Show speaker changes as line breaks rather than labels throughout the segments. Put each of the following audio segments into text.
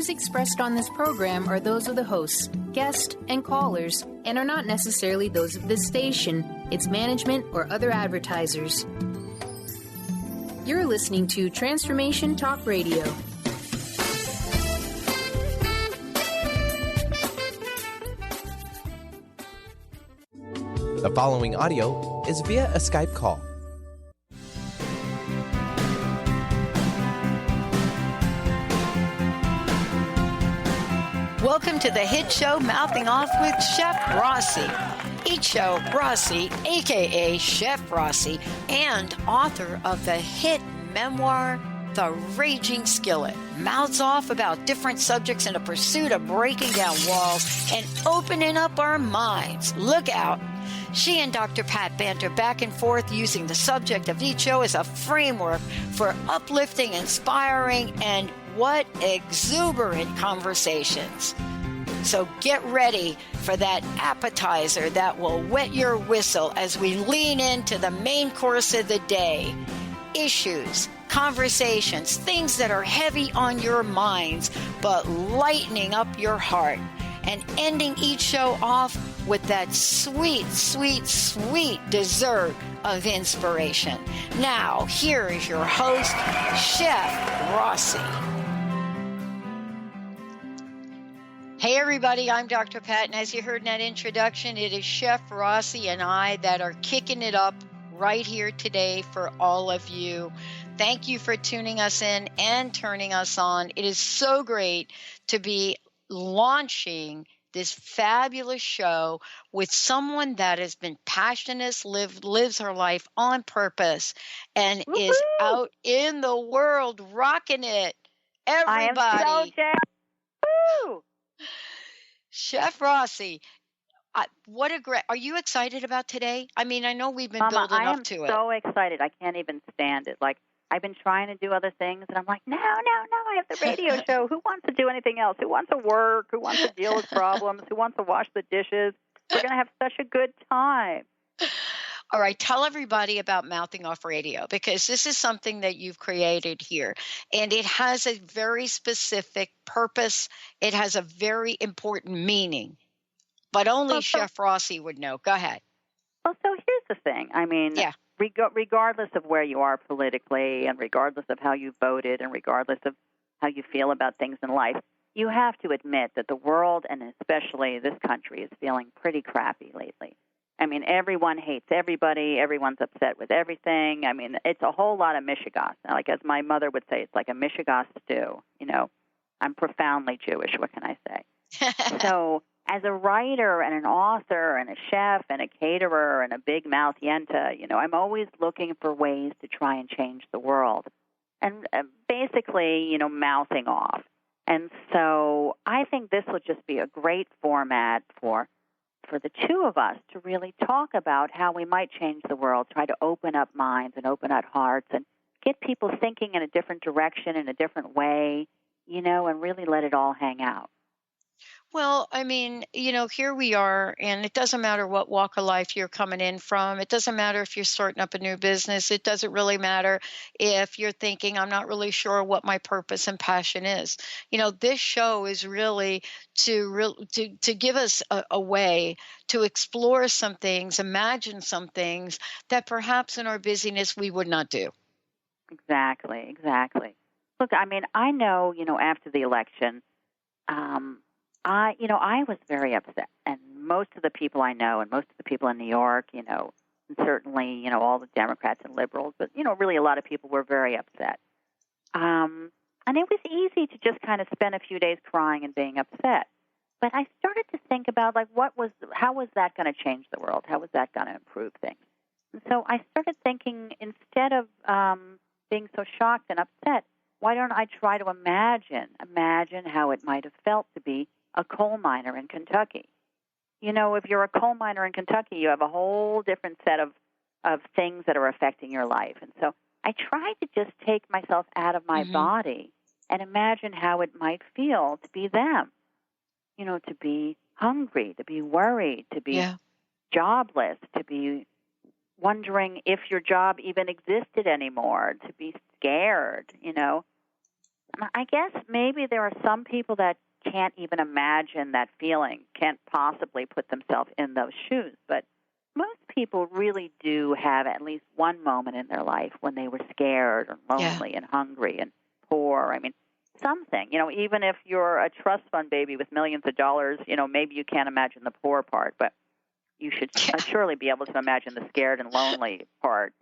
views expressed on this program are those of the hosts, guests, and callers, and are not necessarily those of this station, its management, or other advertisers. You're listening to Transformation Talk Radio.
The following audio is via a Skype call.
Welcome to the hit show Mouthing Off with Chef Rossi. Each show, Rossi, a.k.a. Chef Rossi, and author of the hit memoir, The Raging Skillet, mouths off about different subjects in a pursuit of breaking down walls and opening up our minds. Look out. She and Dr. Pat banter back and forth using the subject of each show as a framework for uplifting, inspiring, and what exuberant conversations. So get ready for that appetizer that will wet your whistle as we lean into the main course of the day. Issues, conversations, things that are heavy on your minds, but lightening up your heart. And ending each show off with that sweet, sweet, sweet dessert of inspiration. Now, here is your host, Chef Rossi. Hey everybody, I'm Dr. Pat, and as you heard in that introduction, it is Chef Rossi and I that are kicking it up right here today for all of you. Thank you for tuning us in and turning us on. It is so great to be launching this fabulous show with someone that has been passionate, lives her life on purpose, and
Woo-hoo!
is out in the world rocking it. Everybody.
I am so jazzed. Woo!
Chef Rossi, what a great, are you excited about today? I mean, I know we've been
Mama,
building up to it.
I am so excited. I can't even stand it. Like, I've been trying to do other things, and I'm like, no, I have the radio show. Who wants to do anything else? Who wants to work? Who wants to deal with problems? Who wants to wash the dishes? We're going to have such a good time.
All right, tell everybody about Mouthing Off Radio, because this is something that you've created here, and it has a very specific purpose. It has a very important meaning, but only Chef Rossi would know. Go ahead.
Well, so here's the thing. I mean, regardless of where you are politically, and regardless of how you voted, and regardless of how you feel about things in life, you have to admit that the world, and especially this country, is feeling pretty crappy lately. I mean, everyone hates everybody. Everyone's upset with everything. I mean, it's a whole lot of mishigas. Like, as my mother would say, it's like a mishigas stew. You know, I'm profoundly Jewish. What can I say? So as a writer and an author and a chef and a caterer and a big mouth yenta, you know, I'm always looking for ways to try and change the world. And basically, you know, mouthing off. And so I think this will just be a great format for the two of us to really talk about how we might change the world, try to open up minds and open up hearts and get people thinking in a different direction, in a different way, you know, and really let it all hang out.
Well, I mean, you know, here we are, and it doesn't matter what walk of life you're coming in from. It doesn't matter if you're starting up a new business. It doesn't really matter if you're thinking, I'm not really sure what my purpose and passion is. You know, this show is really to give us a way to explore some things, imagine some things that perhaps in our busyness we would not do.
Exactly. Look, I mean, I know, you know, after the election, I was very upset, and most of the people I know, and most of the people in New York, you know, and certainly, you know, all the Democrats and liberals, but, you know, really a lot of people were very upset. And it was easy to just kind of spend a few days crying and being upset. But I started to think about, like, how was that going to change the world? How was that going to improve things? And so I started thinking, instead of being so shocked and upset, why don't I try to imagine how it might have felt to be a coal miner in Kentucky? You know, if you're a coal miner in Kentucky, you have a whole different set of things that are affecting your life. And so I tried to just take myself out of my body and imagine how it might feel to be them. You know, to be hungry, to be worried, to be jobless, to be wondering if your job even existed anymore, to be scared, you know. I guess maybe there are some people that can't even imagine that feeling, can't possibly put themselves in those shoes. But most people really do have at least one moment in their life when they were scared or lonely and hungry and poor. I mean, something, even if you're a trust fund baby with millions of dollars, maybe you can't imagine the poor part, but you should surely be able to imagine the scared and lonely part.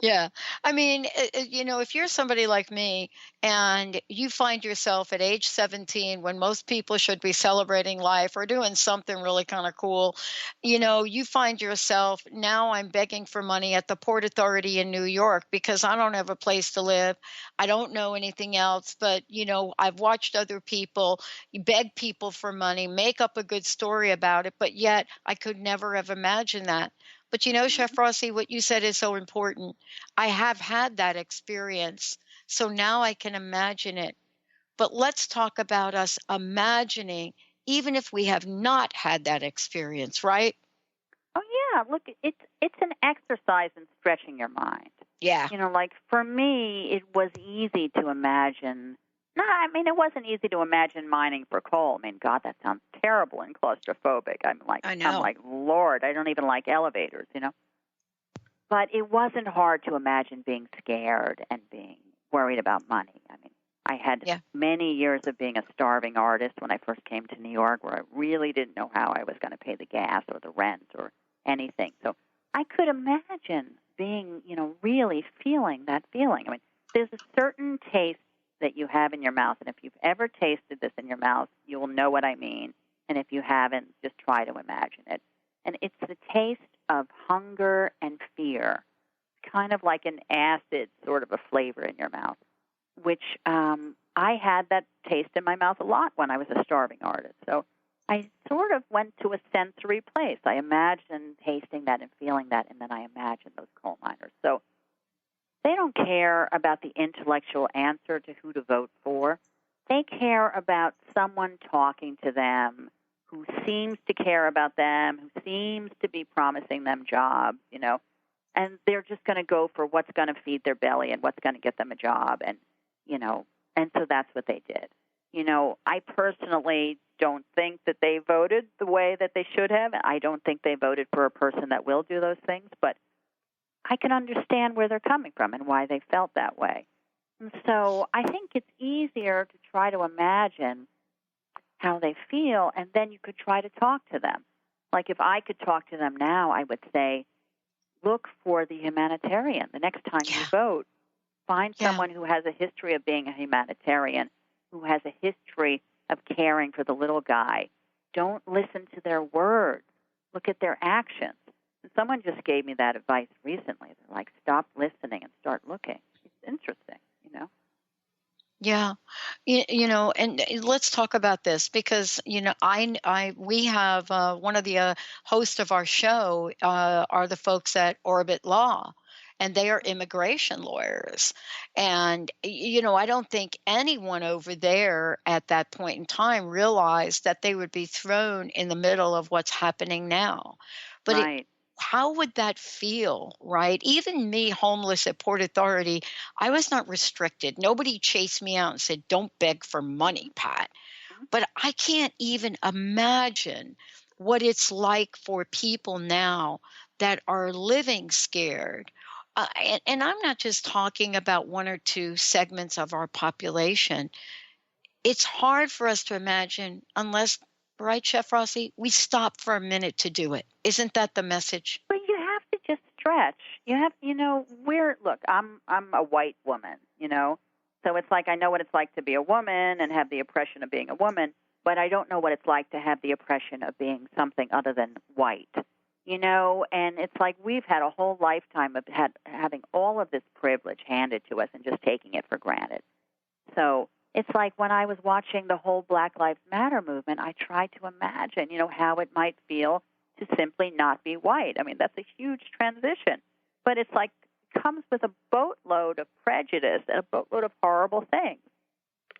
Yeah. I mean, if you're somebody like me and you find yourself at age 17 when most people should be celebrating life or doing something really kind of cool, you find yourself, now I'm begging for money at the Port Authority in New York because I don't have a place to live. I don't know anything else, but, I've watched other people beg people for money, make up a good story about it, but yet I could never have imagined that. But Chef Rossi, what you said is so important. I have had that experience, so now I can imagine it. But let's talk about us imagining, even if we have not had that experience, right?
Oh, yeah. Look, it's an exercise in stretching your mind.
Yeah.
Like for me, it was easy to imagine. No, I mean, it wasn't easy to imagine mining for coal. I mean, God, that sounds terrible and claustrophobic.
I know.
I'm like, Lord, I don't even like elevators, But it wasn't hard to imagine being scared and being worried about money. I mean, I had many years of being a starving artist when I first came to New York, where I really didn't know how I was going to pay the gas or the rent or anything. So I could imagine being, really feeling that feeling. I mean, there's a certain taste that you have in your mouth, and if you've ever tasted this in your mouth, you will know what I mean. And if you haven't, just try to imagine it. And it's the taste of hunger and fear, kind of like an acid sort of a flavor in your mouth, which I had that taste in my mouth a lot when I was a starving artist. So I sort of went to a sensory place. I imagined tasting that and feeling that, and then I imagined those coal miners. So they don't care about the intellectual answer to who to vote for. They care about someone talking to them who seems to care about them, who seems to be promising them jobs, and they're just going to go for what's going to feed their belly and what's going to get them a job. And, and so that's what they did. I personally don't think that they voted the way that they should have. I don't think they voted for a person that will do those things, but I can understand where they're coming from and why they felt that way. And so I think it's easier to try to imagine how they feel, and then you could try to talk to them. Like if I could talk to them now, I would say, look for the humanitarian. The next time you vote, find someone who has a history of being a humanitarian, who has a history of caring for the little guy. Don't listen to their words. Look at their actions. And someone just gave me that advice recently. They're like, stop listening and start looking. It's interesting,
Yeah. And let's talk about this because, we have one of the hosts of our show are the folks at Orbit Law, and they are immigration lawyers. And, I don't think anyone over there at that point in time realized that they would be thrown in the middle of what's happening now. But
right.
How would that feel, right? Even me, homeless at Port Authority, I was not restricted. Nobody chased me out and said, don't beg for money, Pat. But I can't even imagine what it's like for people now that are living scared. And I'm not just talking about one or two segments of our population. It's hard for us to imagine unless, right, Chef Rossi, we stop for a minute to do it. Isn't that the message?
But you have to just stretch. You have, look, I'm a white woman, so it's like I know what it's like to be a woman and have the oppression of being a woman, but I don't know what it's like to have the oppression of being something other than white, and it's like we've had a whole lifetime of having all of this privilege handed to us and just taking it for granted. So it's like when I was watching the whole Black Lives Matter movement, I tried to imagine, how it might feel to simply not be white. I mean, that's a huge transition. But it's like it comes with a boatload of prejudice and a boatload of horrible things.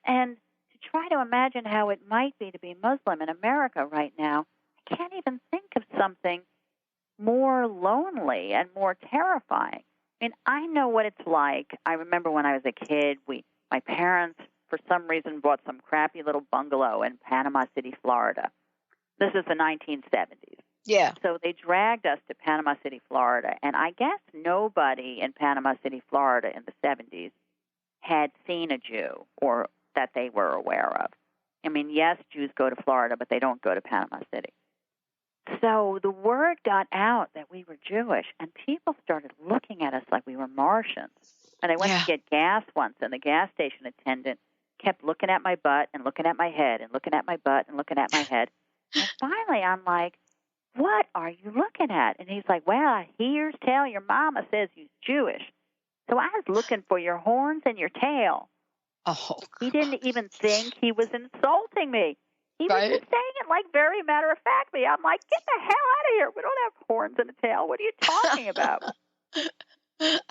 And to try to imagine how it might be to be Muslim in America right now, I can't even think of something more lonely and more terrifying. I mean, I know what it's like. I remember when I was a kid, my parents, for some reason, bought some crappy little bungalow in Panama City, Florida. This is the 1970s.
Yeah.
So they dragged us to Panama City, Florida, and I guess nobody in Panama City, Florida in the 70s had seen a Jew or that they were aware of. I mean, yes, Jews go to Florida, but they don't go to Panama City. So the word got out that we were Jewish, and people started looking at us like we were Martians. And I went to get gas once, and the gas station attendant kept looking at my butt and looking at my head and looking at my butt and looking at my head. And finally, I'm like, what are you looking at? And he's like, well, I hears tell your mama says you're Jewish. So I was looking for your horns and your tail.
Oh,
he didn't even think he was insulting me. He was just saying it like very matter-of-factly. I'm like, get the hell out of here. We don't have horns and a tail. What are you talking about?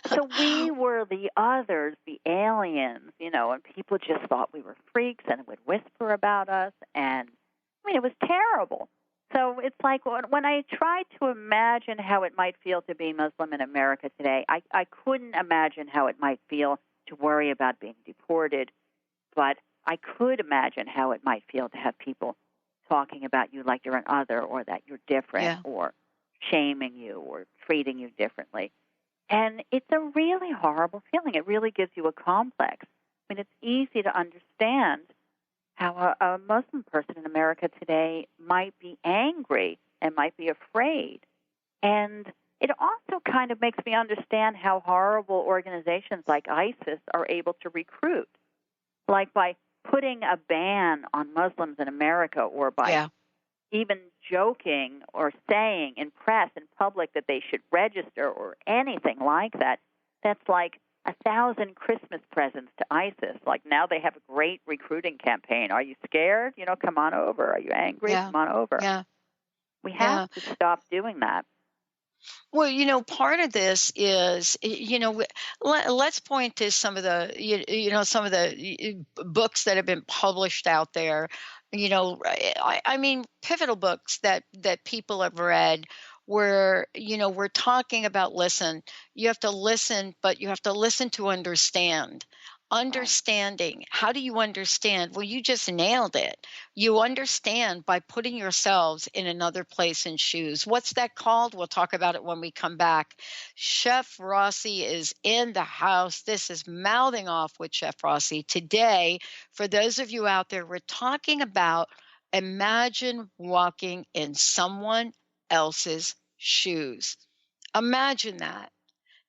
So we were the others, the aliens, you know, and people just thought we were freaks and would whisper about us. And, I mean, it was terrible. So it's like when I tried to imagine how it might feel to be Muslim in America today, I couldn't imagine how it might feel to worry about being deported, but I could imagine how it might feel to have people talking about you like you're an other or that you're different or shaming you or treating you differently. And it's a really horrible feeling. It really gives you a complex. I mean, it's easy to understand how a Muslim person in America today might be angry and might be afraid. And it also kind of makes me understand how horrible organizations like ISIS are able to recruit, like by putting a ban on Muslims in America or by even joking or saying in press, in public, that they should register or anything like that. That's like 1,000 Christmas presents to ISIS. Like now they have a great recruiting campaign. Are you scared? You know, come on over. Are you angry? Come on over.
Yeah.
We have to stop doing that.
Well, you know, part of this is, you know, let's point to some of the, you know, some of the books that have been published out there. You know, I mean, pivotal books that people have read where, you know, we're talking about you have to listen, but you have to listen to understand. Understanding. How do you understand? Well, you just nailed it. You understand by putting yourselves in another place and shoes. What's that called? We'll talk about it when we come back. Chef Rossi is in the house. This is Mouthing Off with Chef Rossi. Today, for those of you out there, we're talking about imagine walking in someone else's shoes. Imagine that.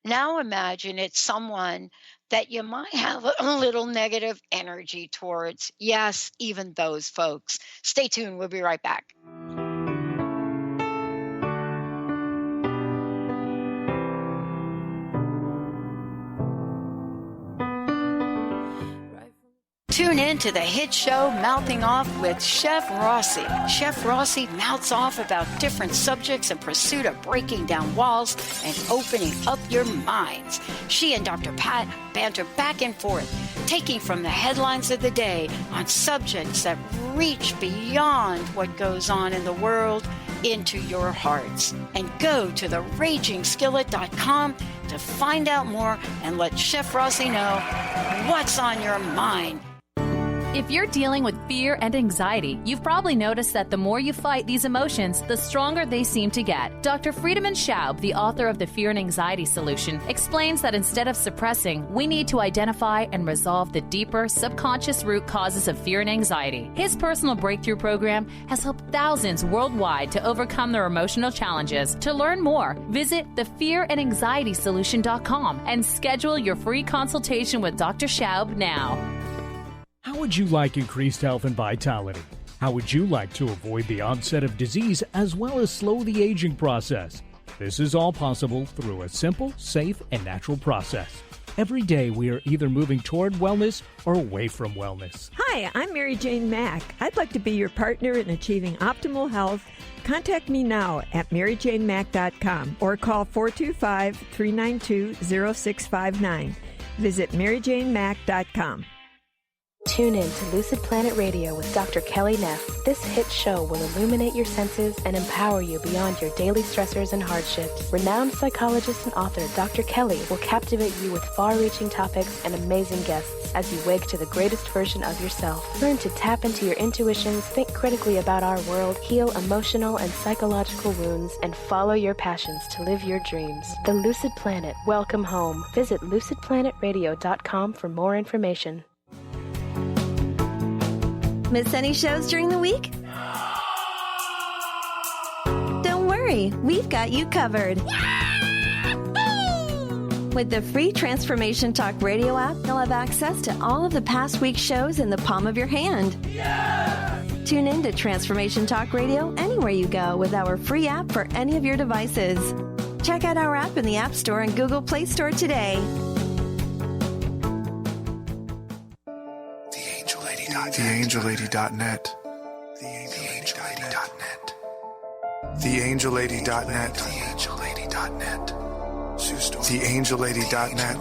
Now imagine it's someone that you might have a little negative energy towards. Yes, even those folks. Stay tuned. We'll be right back. Tune in to the hit show Mouthing Off with Chef Rossi. Chef Rossi mouths off about different subjects in pursuit of breaking down walls and opening up your minds. She and Dr. Pat banter back and forth, taking from the headlines of the day on subjects that reach beyond what goes on in the world into your hearts. And go to theragingskillet.com to find out more and let Chef Rossi know what's on your mind.
If you're dealing with fear and anxiety, you've probably noticed that the more you fight these emotions, the stronger they seem to get. Dr. Friedemann Schaub, the author of The Fear and Anxiety Solution, explains that instead of suppressing, we need to identify and resolve the deeper subconscious root causes of fear and anxiety. His personal breakthrough program has helped thousands worldwide to overcome their emotional challenges. To learn more, visit thefearandanxietysolution.com and schedule your free consultation with Dr. Schaub now.
How would you like increased health and vitality? How would you like to avoid the onset of disease as well as slow the aging process? This is all possible through a simple, safe, and natural process. Every day we are either moving toward wellness or away from wellness.
Hi, I'm Mary Jane Mack. I'd like to be your partner in achieving optimal health. Contact me now at maryjanemack.com or call 425-392-0659. Visit maryjanemack.com.
Tune in to Lucid Planet Radio with Dr. Kelly Neff. This hit show will illuminate your senses and empower you beyond your daily stressors and hardships. Renowned psychologist and author Dr. Kelly will captivate you with far-reaching topics and amazing guests as you wake to the greatest version of yourself. Learn to tap into your intuitions, think critically about our world, heal emotional and psychological wounds, and follow your passions to live your dreams. The Lucid Planet. Welcome home. Visit lucidplanetradio.com for more information.
Miss any shows during the week? Don't worry, we've got you covered. With the free Transformation Talk radio app, you'll have access to all of the past week's shows in the palm of your hand. Tune in to Transformation Talk Radio anywhere you go with our free app for any of your devices. Check out our app in the App Store and Google Play Store today.
TheAngelLady.net. TheAngelLady.net. TheAngelLady.net. TheAngelLady.net. TheAngelLady.net.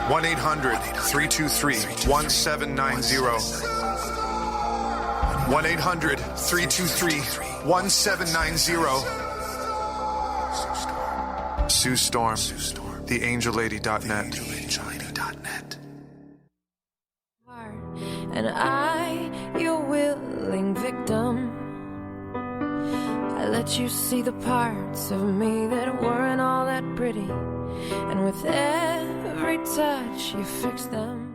1-800-323-1790. 1-800-323-1790. Sue Storm. TheAngelLady.net.
And I, your willing victim, I let you see the parts of me that weren't all that pretty, and with every touch you fix them.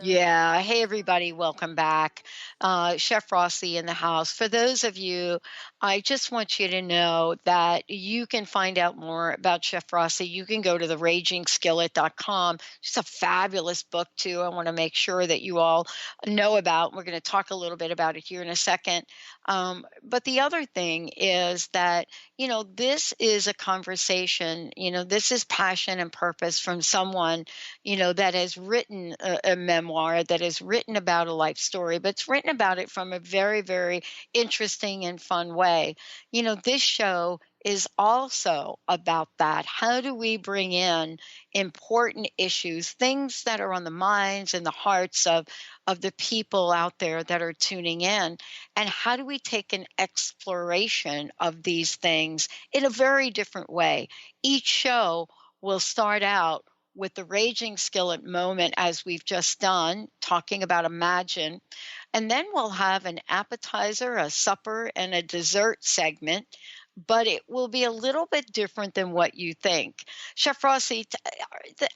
Yeah. Hey, everybody. Welcome back. Chef Rossi in the house. For those of you, I just want you to know that you can find out more about Chef Rossi. You can go to theragingskillet.com. It's a fabulous book, too. I want to make sure that you all know about. We're going to talk a little bit about it here in a second. But the other thing is that, this is a conversation, this is passion and purpose from someone, that has written a memoir, that has written about a life story, but it's written about it from a very, very interesting and fun way. This show is also about that. How do we bring in important issues, things that are on the minds and the hearts of the people out there that are tuning in? And how do we take an exploration of these things in a very different way? Each show will start out with the Raging Skillet moment, as we've just done, talking about imagine. And then we'll have an appetizer, a supper, and a dessert segment. But it will be a little bit different than what you think. Chef Rossi,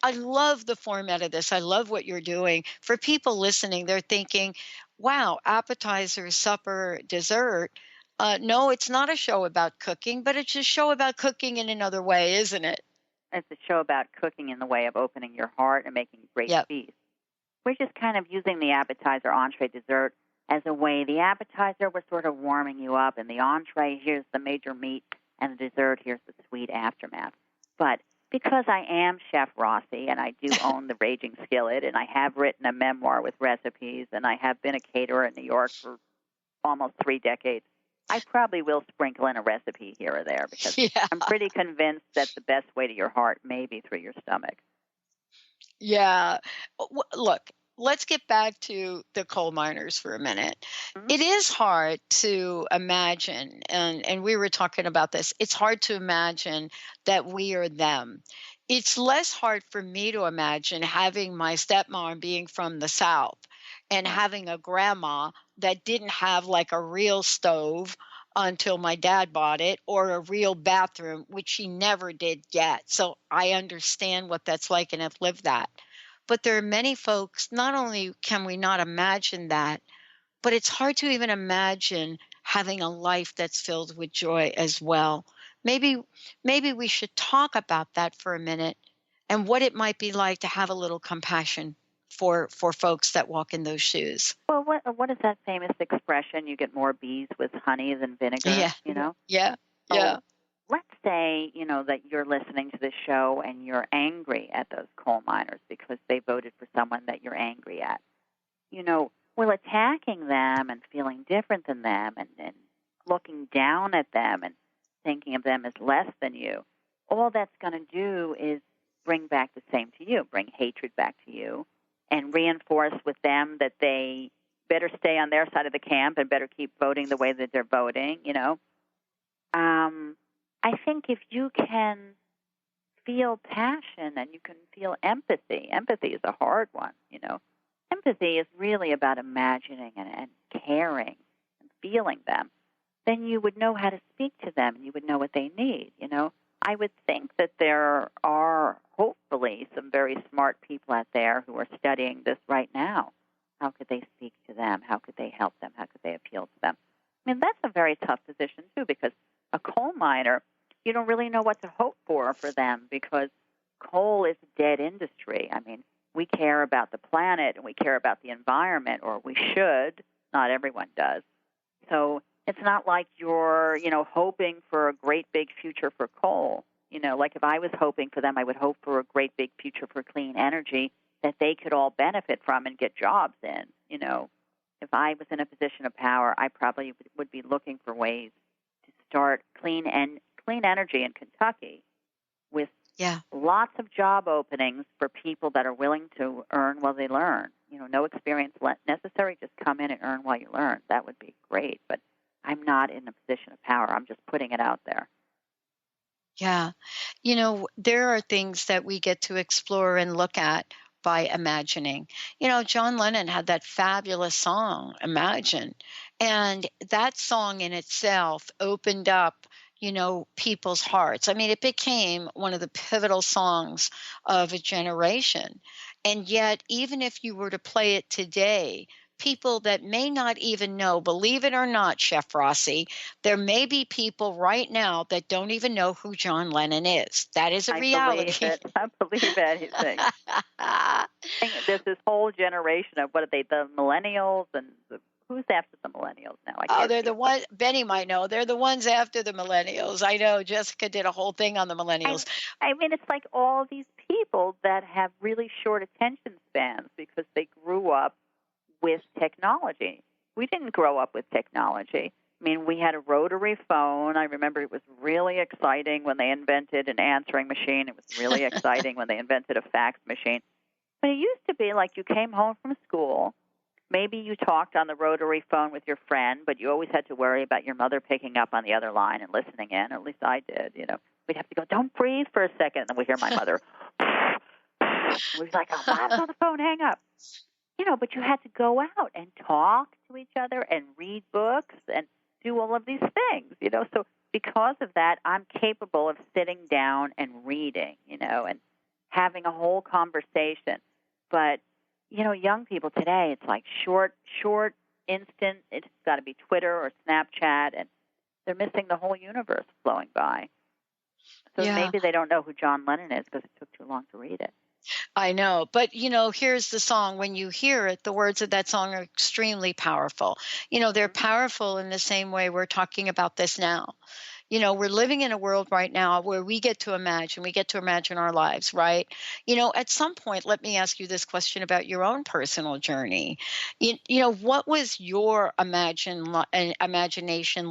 I love the format of this. I love what you're doing. For people listening, they're thinking, wow, appetizer, supper, dessert. No, it's not a show about cooking, but it's a show about cooking in another way, isn't it?
It's a show about cooking in the way of opening your heart and making great feast. We're just kind of using the appetizer, entree, dessert as a way. The appetizer, we're sort of warming you up, and the entree, here's the major meat, and the dessert, here's the sweet aftermath. But because I am Chef Rossi, and I do own the Raging Skillet, and I have written a memoir with recipes, and I have been a caterer in New York for almost 3 decades, I probably will sprinkle in a recipe here or there, because I'm pretty convinced that the best way to your heart may be through your stomach.
Yeah. Look, let's get back to the coal miners for a minute. Mm-hmm. It is hard to imagine, and we were talking about this, it's hard to imagine that we are them. It's less hard for me to imagine having my stepmom being from the South and having a grandma that didn't have like a real stove until my dad bought it, or a real bathroom, which she never did get. So I understand what that's like and have lived that. But there are many folks, not only can we not imagine that, but it's hard to even imagine having a life that's filled with joy as well. Maybe we should talk about that for a minute and what it might be like to have a little compassion for folks that walk in those shoes.
Well, what is that famous expression? You get more bees with honey than vinegar,
Yeah.
So let's say, that you're listening to this show and you're angry at those coal miners because they voted for someone that you're angry at. Well, attacking them and feeling different than them and looking down at them and thinking of them as less than you, all that's going to do is bring back the same to you, bring hatred back to you, and reinforce with them that they better stay on their side of the camp and better keep voting the way that they're voting, I think if you can feel passion and you can feel empathy is a hard one, Empathy is really about imagining and caring and feeling them. Then you would know how to speak to them and you would know what they need, I would think that there are hopefully some very smart people out there who are studying this right now. How could they speak to them? How could they help them? How could they appeal to them? I mean, that's a very tough position, too, because a coal miner, you don't really know what to hope for them because coal is a dead industry. I mean, we care about the planet and we care about the environment, or we should. Not everyone does. So it's not like you're, hoping for a great big future for coal. Like if I was hoping for them, I would hope for a great big future for clean energy that they could all benefit from and get jobs in. If I was in a position of power, I probably would be looking for ways to start clean energy in Kentucky with lots of job openings for people that are willing to earn while they learn. No experience necessary, just come in and earn while you learn. That would be great, but I'm not in a position of power. I'm just putting it out there.
Yeah. There are things that we get to explore and look at by imagining. John Lennon had that fabulous song, Imagine. And that song in itself opened up, people's hearts. I mean, it became one of the pivotal songs of a generation. And yet, even if you were to play it today, people that may not even know, believe it or not, Chef Rossi, there may be people right now that don't even know who John Lennon is. That is a reality.
I believe it. There's this whole generation of, what are they, the millennials, and who's after the millennials now?
They're the ones, Benny might know, they're the ones after the millennials. I know, Jessica did a whole thing on the millennials.
I mean, it's like all these people that have really short attention spans because they grew up with technology. We didn't grow up with technology. I mean, we had a rotary phone. I remember it was really exciting when they invented an answering machine. It was really exciting when they invented a fax machine. But it used to be like you came home from school. Maybe you talked on the rotary phone with your friend, but you always had to worry about your mother picking up on the other line and listening in. At least I did. We'd have to go, don't breathe for a second. And then we'd hear my mother. We'd be like, oh, Mom's on the phone, hang up. But you had to go out and talk to each other and read books and do all of these things, So because of that, I'm capable of sitting down and reading, and having a whole conversation. But, young people today, it's like short, instant. It's got to be Twitter or Snapchat, and they're missing the whole universe flowing by. So maybe they don't know who John Lennon is because it took too long to read it.
I know. But, here's the song. When you hear it, the words of that song are extremely powerful. They're powerful in the same way we're talking about this now. We're living in a world right now where we get to imagine our lives, right? At some point, let me ask you this question about your own personal journey. What was your imagination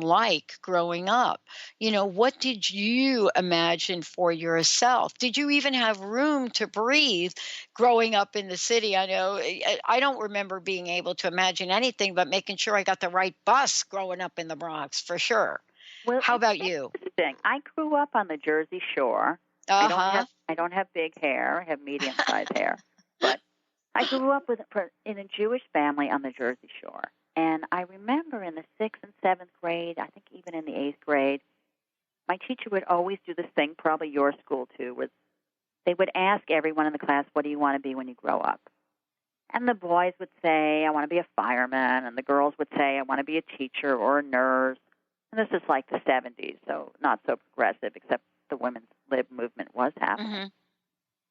like growing up? What did you imagine for yourself? Did you even have room to breathe growing up in the city? I know I don't remember being able to imagine anything but making sure I got the right bus growing up in the Bronx, for sure.
Well,
how about you?
Interesting. I grew up on the Jersey Shore. I don't have big hair. I have medium-sized hair. But I grew up in a Jewish family on the Jersey Shore. And I remember in the 6th and 7th grade, I think even in the 8th grade, my teacher would always do this thing, probably your school too, where they would ask everyone in the class, what do you want to be when you grow up? And the boys would say, I want to be a fireman. And the girls would say, I want to be a teacher or a nurse. And this is like the 70s, so not so progressive, except the women's lib movement was happening. Mm-hmm.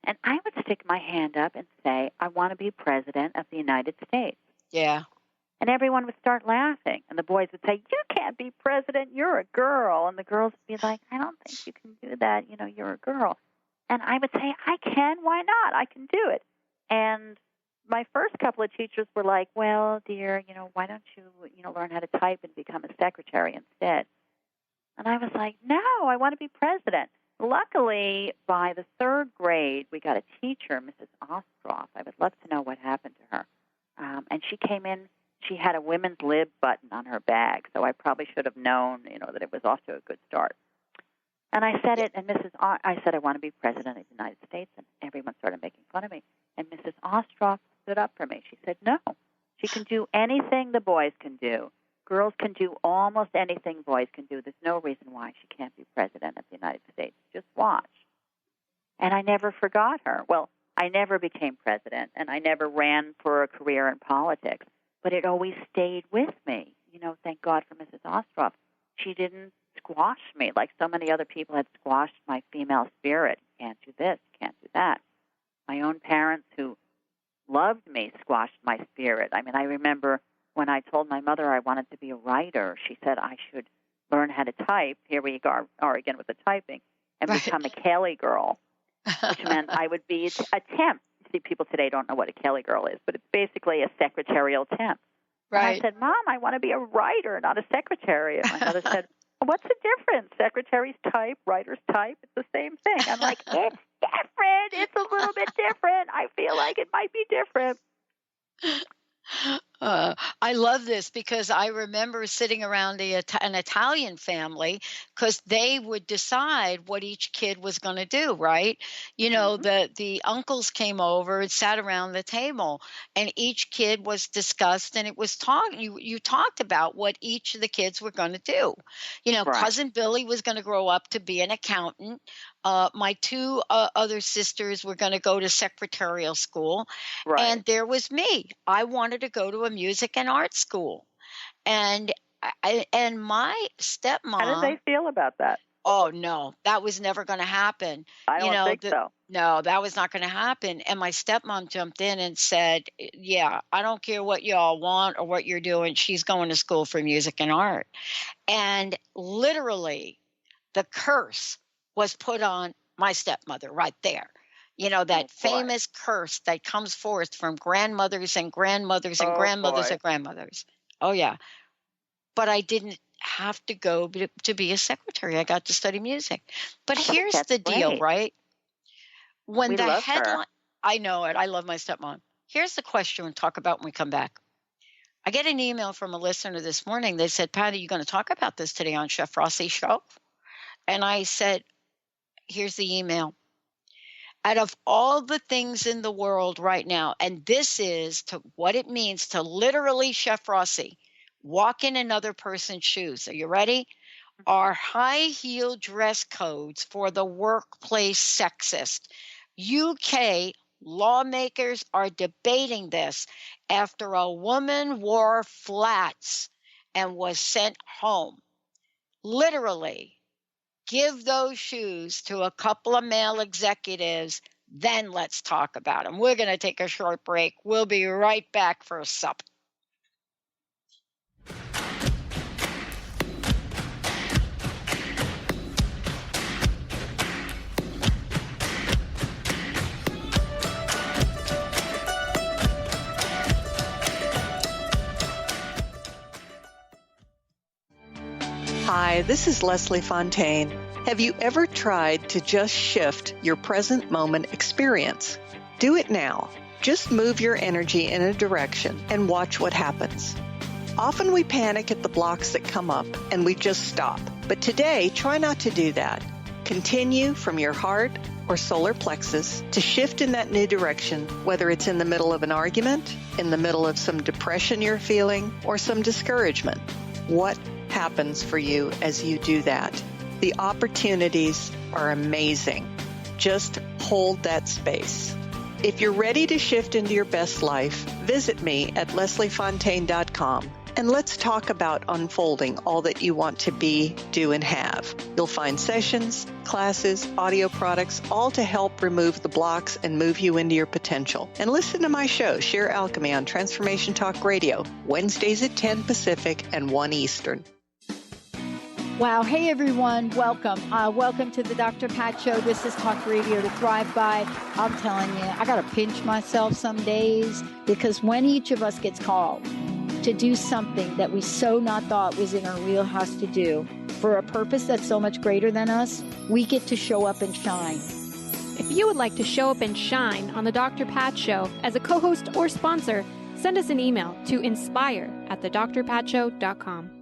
And I would stick my hand up and say, I want to be president of the United States.
Yeah.
And everyone would start laughing. And the boys would say, you can't be president, you're a girl. And the girls would be like, I don't think you can do that, you're a girl. And I would say, I can, why not? I can do it. And my first couple of teachers were like, well, dear, why don't you, learn how to type and become a secretary instead? And I was like, no, I want to be president. Luckily, by the third grade, we got a teacher, Mrs. Ostroff. I would love to know what happened to her. And she came in. She had a women's lib button on her bag, so I probably should have known, that it was off to a good start. And I said it, and I said, I want to be president of the United States, and everyone started making fun of me. And Mrs. Ostroff stood up for me. She said, no, she can do anything the boys can do. Girls can do almost anything boys can do. There's no reason why she can't be president of the United States. Just watch. And I never forgot her. Well, I never became president, and I never ran for a career in politics, but it always stayed with me. Thank God for Mrs. Ostroff. She didn't squash me like so many other people had squashed my female spirit. Can't do this, can't do that. My own parents who loved me squashed my spirit. I mean, I remember when I told my mother I wanted to be a writer, she said I should learn how to type. Here we are again with the typing, and become a Kelly girl, which meant I would be a temp. See, people today don't know what a Kelly girl is, but it's basically a secretarial temp. Right. And I said, Mom, I want to be a writer, not a secretary. And my mother said, what's the difference? Secretaries type, writers type. It's the same thing. I'm like, it's different. It's a little bit different. I feel like it might be different.
I love this because I remember sitting around an Italian family because they would decide what each kid was going to do, right? The uncles came over and sat around the table, and each kid was discussed, and it was you talked about what each of the kids were going to do. Right. Cousin Billy was going to grow up to be an accountant. My two other sisters were going to go to secretarial school, right. And there was me. I wanted to go to a music and art school, and my stepmom.
How did they feel about that?
Oh no, that was never going to happen.
I don't think so.
No, that was not going to happen. And my stepmom jumped in and said, "Yeah, I don't care what y'all want or what you're doing. She's going to school for music and art," and literally, the curse was put on my stepmother right there. That famous curse that comes forth from grandmothers and grandmothers and grandmothers and grandmothers. Oh, yeah. But I didn't have to go to be a secretary. I got to study music. But here's the deal, right? When the headline, I know it. I love my stepmom. Here's the question we'll talk about when we come back. I get an email from a listener this morning. They said, Patty, you're going to talk about this today on Chef Rossi's show? And I said, here's the email. Out of all the things in the world right now, and this is what it means to literally, Chef Rossi, walk in another person's shoes. Are you ready? Are high heel dress codes for the workplace sexist? UK lawmakers are debating this after a woman wore flats and was sent home. Literally. Give those shoes to a couple of male executives, then let's talk about them. We're going to take a short break. We'll be right back for a sup.
Hi, this is Leslie Fontaine. Have you ever tried to just shift your present moment experience? Do it now. Just move your energy in a direction and watch what happens. Often we panic at the blocks that come up and we just stop. But today, try not to do that. Continue from your heart or solar plexus to shift in that new direction, whether it's in the middle of an argument, in the middle of some depression you're feeling, or some discouragement. What happens for you as you do that? The opportunities are amazing. Just hold that space. If you're ready to shift into your best life, visit me at lesliefontaine.com and let's talk about unfolding all that you want to be, do, and have. You'll find sessions, classes, audio products, all to help remove the blocks and move you into your potential. And listen to my show, Sheer Alchemy, on Transformation Talk Radio, Wednesdays at 10 Pacific and 1 Eastern.
Wow. Hey, everyone. Welcome. Welcome to the Dr. Pat Show. This is Talk Radio to Thrive By. I'm telling you, I got to pinch myself some days because when each of us gets called to do something that we so not thought was in our wheelhouse to do, for a purpose that's so much greater than us, we get to show up and shine.
If you would like to show up and shine on the Dr. Pat Show as a co-host or sponsor, send us an email to inspire@thedrpatshow.com.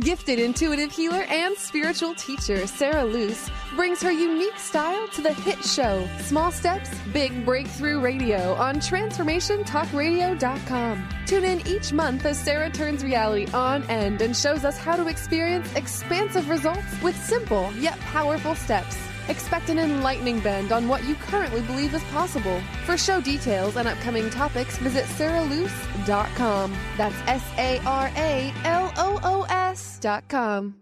Gifted intuitive healer and spiritual teacher Sarah Luce brings her unique style to the hit show Small Steps, Big Breakthrough Radio on TransformationTalkRadio.com. Tune in each month as Sarah turns reality on end and shows us how to experience expansive results with simple yet powerful steps. Expect an enlightening bend on what you currently believe is possible. For show details and upcoming topics, visit sarahluce.com. That's SARALOOS.com.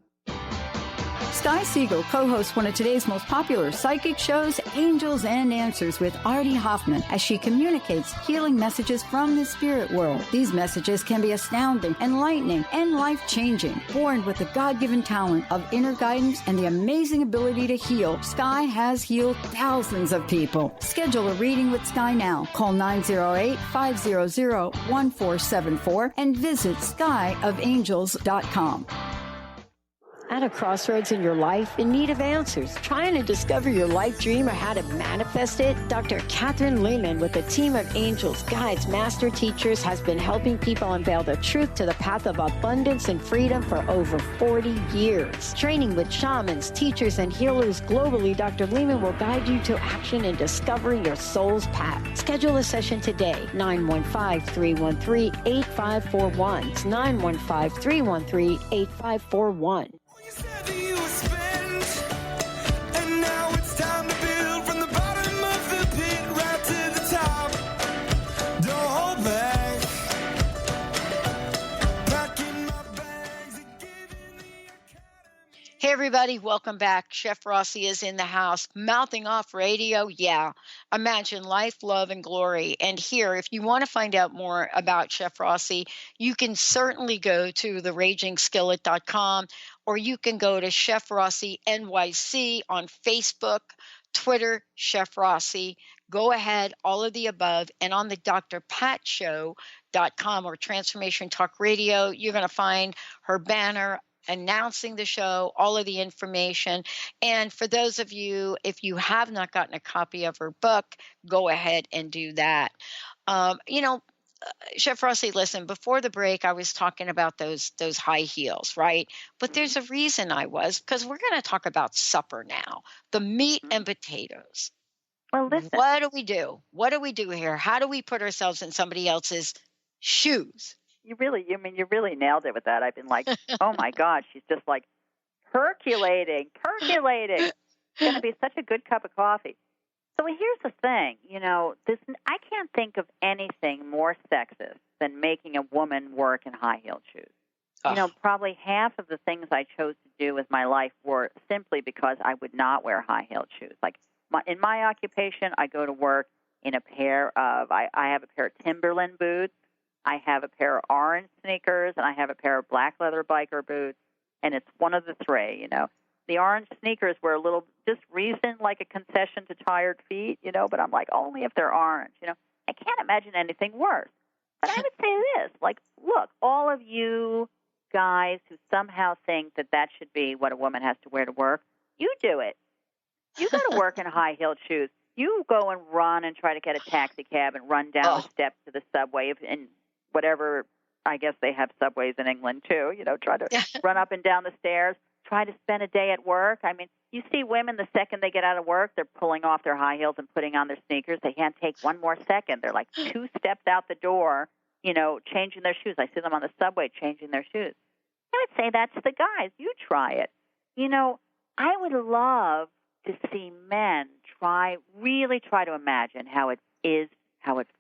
Sky Siegel co-hosts one of today's most popular psychic shows, Angels and Answers, with Artie Hoffman, as she communicates healing messages from the spirit world. These messages can be astounding, enlightening, and life-changing. Born with the God-given talent of inner guidance and the amazing ability to heal, Sky has healed thousands of people. Schedule a reading with Sky now. Call 908-500-1474 and visit skyofangels.com.
At a crossroads in your life, in need of answers, trying to discover your life dream or how to manifest it? Dr. Catherine Lehman, with a team of angels, guides, master teachers, has been helping people unveil the truth to the path of abundance and freedom for over 40 years. Training with shamans, teachers, and healers globally, Dr. Lehman will guide you to action in discovering your soul's path. Schedule a session today, 915-313-8541. It's 915-313-8541. Hey, everybody, welcome back. Chef Rossi is in the house, mouthing off radio. Yeah, imagine life, love, and glory. And here, if you want to find out more about Chef Rossi, you can certainly go to theragingskillet.com, or you can go to Chef Rossi NYC on Facebook, Twitter, Chef Rossi. Go ahead, all of the above. And on the drpatshow.com or Transformation Talk Radio, you're going to find her banner announcing the show, all of the information. And for those of you, if you have not gotten a copy of her book, go ahead and do that. Chef Rossi, listen, before the break, I was talking about those high heels, right? But there's a reason because we're going to talk about supper now, the meat and potatoes.
Well, listen.
What do we do? What do we do here? How do we put ourselves in somebody else's shoes?
You really nailed it with that. I've been like, oh my God, she's just like percolating. It's going to be such a good cup of coffee. So here's the thing, I can't think of anything more sexist than making a woman work in high-heeled shoes. Oh. Probably half of the things I chose to do with my life were simply because I would not wear high-heeled shoes. Like in my occupation, I go to work in a pair of, I have a pair of Timberland boots. I have a pair of orange sneakers, and I have a pair of black leather biker boots, and it's one of the three, The orange sneakers were a little just recent, like a concession to tired feet, but I'm like, only if they're orange, I can't imagine anything worse. But I would say this, like, look, all of you guys who somehow think that should be what a woman has to wear to work, you do it. You go to work in high-heeled shoes. You go and run and try to get a taxi cab and run down the steps to the subway and whatever, I guess they have subways in England too, try to run up and down the stairs, try to spend a day at work. I mean, you see women the second they get out of work, they're pulling off their high heels and putting on their sneakers. They can't take one more second. They're like 2 steps out the door, changing their shoes. I see them on the subway changing their shoes. I would say that's the guys. You try it. I would love to see men really try to imagine how it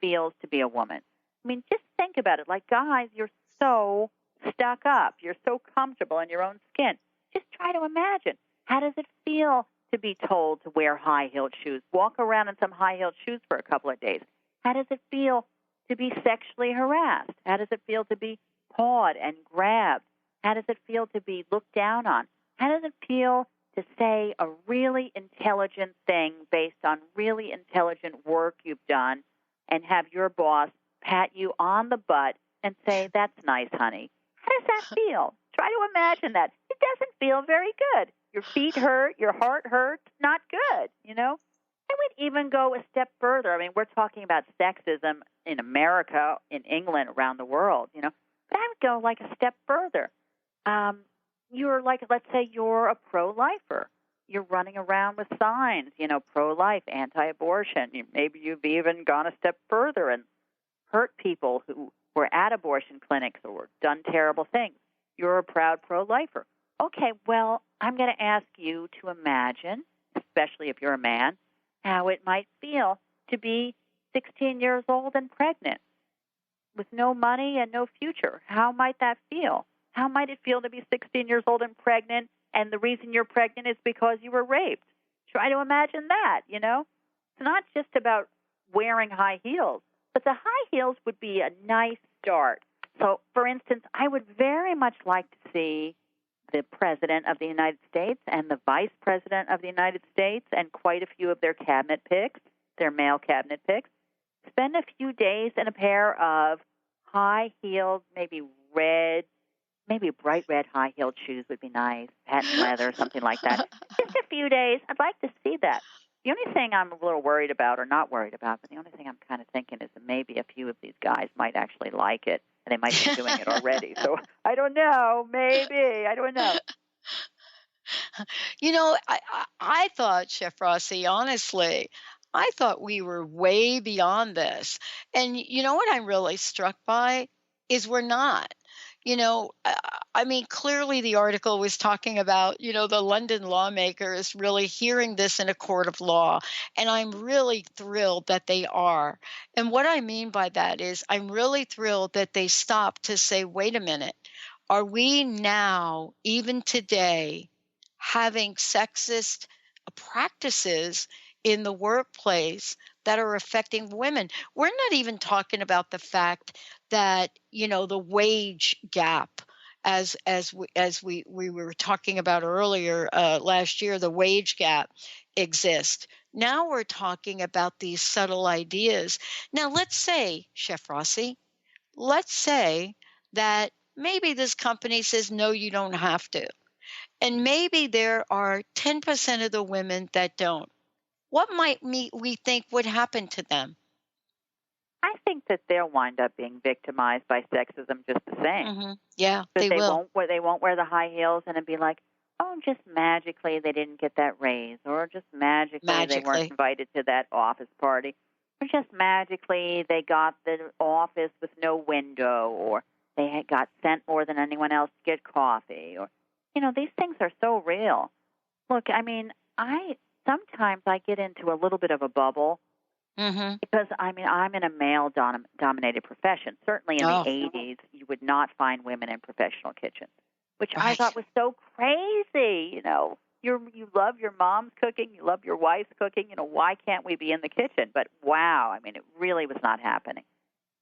feels to be a woman. I mean, just think about it. Like, guys, you're so stuck up. You're so comfortable in your own skin. Just try to imagine. How does it feel to be told to wear high-heeled shoes? Walk around in some high-heeled shoes for a couple of days. How does it feel to be sexually harassed? How does it feel to be pawed and grabbed? How does it feel to be looked down on? How does it feel to say a really intelligent thing based on really intelligent work you've done and have your boss pat you on the butt and say, that's nice, honey? How does that feel? Try to imagine that. It doesn't feel very good. Your feet hurt, your heart hurts, not good, you know? I would even go a step further. I mean, we're talking about sexism in America, in England, around the world, you know? But I would go like a step further. You're like, let's say you're a pro-lifer. You're running around with signs, you know, pro-life, anti-abortion. Maybe you've even gone a step further and hurt people who were at abortion clinics or done terrible things. You're a proud pro-lifer. Okay, well, I'm going to ask you to imagine, especially if you're a man, how it might feel to be 16 years old and pregnant with no money and no future. How might that feel? How might it feel to be 16 years old and pregnant, and the reason you're pregnant is because you were raped? Try to imagine that, you know? It's not just about wearing high heels, but the high heels would be a nice start. So, for instance, I would very much like to see the President of the United States and the Vice President of the United States and quite a few of their cabinet picks, their male cabinet picks, spend a few days in a pair of high-heeled, maybe bright red high-heeled shoes would be nice, patent leather, something like that. Just a few days. I'd like to see that. The only thing I'm a little worried about, or not worried about, but the only thing I'm kind of thinking is that maybe a few of these guys might actually like it, and they might be doing it already. So I don't know. Maybe. I don't know.
You know, I thought, Chef Rossi, honestly, I thought we were way beyond this. And you know what I'm really struck by is we're not. You know, I mean, clearly the article was talking about, you know, the London lawmakers really hearing this in a court of law. And I'm really thrilled that they are. And what I mean by that is I'm really thrilled that they stopped to say, wait a minute, are we now, even today, having sexist practices in the workplace that are affecting women? We're not even talking about the fact that, you know, the wage gap, as we were talking about earlier last year, the wage gap exists. Now we're talking about these subtle ideas. Now, let's say, Chef Rossi, let's say that maybe this company says, no, you don't have to. And maybe there are 10% of the women that don't. What might we think would happen to them?
I think that they'll wind up being victimized by sexism just the same.
Mm-hmm. Yeah,
they
will.
They won't wear the high heels and it'd be like, oh, just magically they didn't get that raise, or just magically they weren't invited to that office party, or just magically they got the office with no window, or they had got sent more than anyone else to get coffee, or, you know, these things are so real. Look, I mean, sometimes I get into a little bit of a bubble.
Mm-hmm.
Because, I mean, I'm in a male-dominated profession. Certainly in the 80s, you would not find women in professional kitchens, which I thought was so crazy. You know, you love your mom's cooking, you love your wife's cooking. You know, why can't we be in the kitchen? But, wow, I mean, it really was not happening.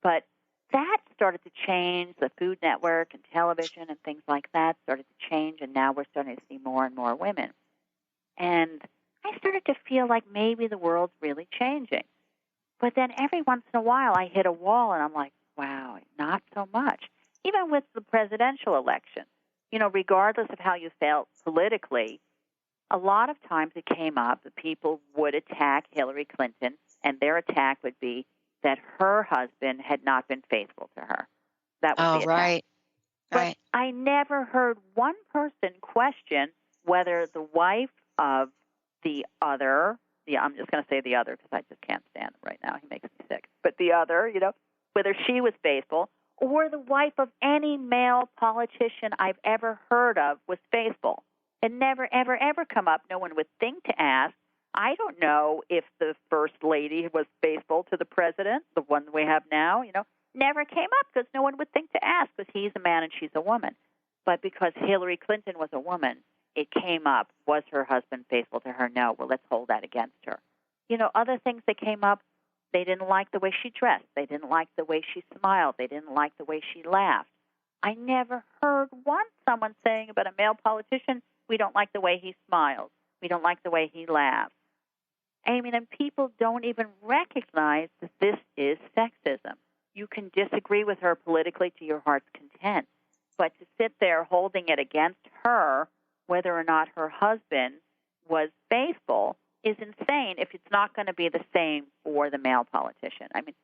But that started to change. The Food Network and television and things like that started to change, and now we're starting to see more and more women. And I started to feel like maybe the world's really changing. But then every once in a while I hit a wall and I'm like, wow, not so much. Even with the presidential election, you know, regardless of how you felt politically, a lot of times it came up that people would attack Hillary Clinton, and their attack would be that her husband had not been faithful to her. That was the attack.
Right.
But I never heard one person question whether the wife of the other, I'm just going to say the other because I just can't stand him right now. He makes me sick. But the other, you know, whether she was faithful, or the wife of any male politician I've ever heard of was faithful. It never, ever, ever come up. No one would think to ask. I don't know if the first lady was faithful to the president, the one we have now, you know. Never came up because no one would think to ask because he's a man and she's a woman. But because Hillary Clinton was a woman, it came up. Was her husband faithful to her? No. Well, let's hold that against her. You know, other things that came up, they didn't like the way she dressed. They didn't like the way she smiled. They didn't like the way she laughed. I never heard someone saying about a male politician, we don't like the way he smiles. We don't like the way he laughs. I mean, and people don't even recognize that this is sexism. You can disagree with her politically to your heart's content, But to sit there holding it against her, whether or not her husband was faithful, is insane if it's not going to be the same for the male politician. I mean,